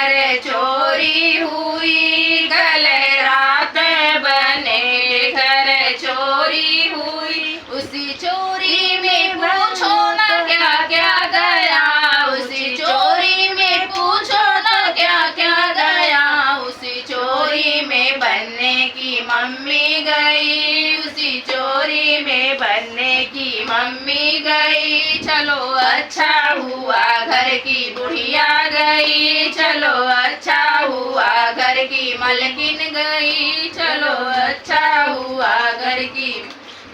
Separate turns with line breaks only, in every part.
घर चोरी हुई, कल रात बने के घर चोरी हुई। उसी चोरी में पूछो न क्या क्या गया, उसी चोरी में पूछो न क्या क्या गया। उसी चोरी में बनने की मम्मी गई, उसी चोरी में बनने की मम्मी गई। चलो अच्छा हुआ घर की बुढ़िया गई, चलो अच्छा हुआ घर की मलकिन गई, चलो अच्छा हुआ घर की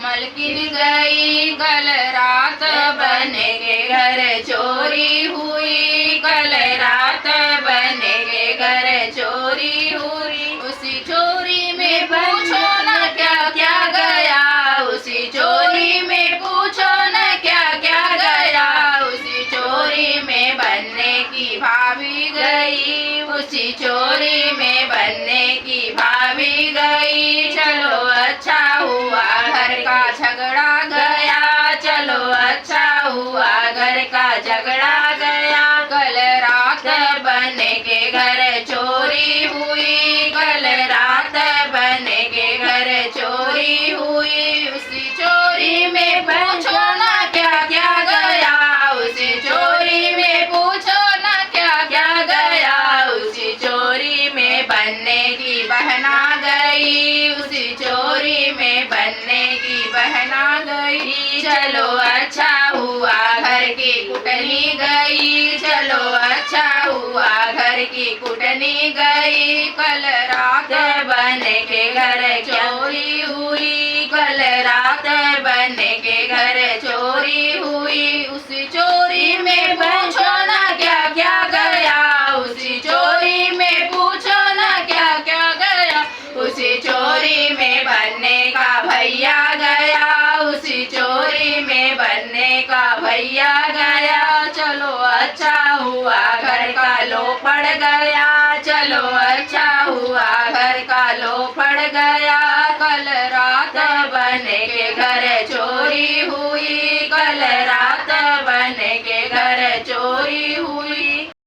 मलकिन गई। कल रात बने के घर चोरी हुई, कल रात बने के घर चोरी हुई। उसी चोरी में पूछो न क्या क्या गया, उसी चोरी में पूछो न क्या क्या गया। उसी चोरी में बनने की भाभी गई, उसी चोरी में बनने की भाभी गई। चलो अच्छा हुआ घर का झगड़ा गया, चलो अच्छा हुआ घर का झगड़ा गया। कल रात बने के घर चोरी हुई, कल रात बने के घर चोरी हुई। उसी चोरी में पूछो ना क्या क्या गया, उसी चोरी में पूछो ना क्या क्या गया। उसी चोरी में बनने की बहना गई, उसी चोरी में बनने की बहना गई। चलो अच्छा हुआ घर की कुटनी गई, चलो अच्छा हुआ घर की कुटनी गई। कल रात बने के घर चोरी हुई, कल रात बने के घर चोरी हुई। उसी चोरी में पूछो ना क्या क्या गया, उसी चोरी में पूछो ना क्या क्या गया। उसी चोरी में बनने का भैया गया, उसी चोरी में बनने का भैया गया। चलो अच्छा हुआ घर का लो पड़ गया, चलो अच्छा हुआ घर का लो पड़ गया। कल रात बने के घर चोरी हुई, कल रात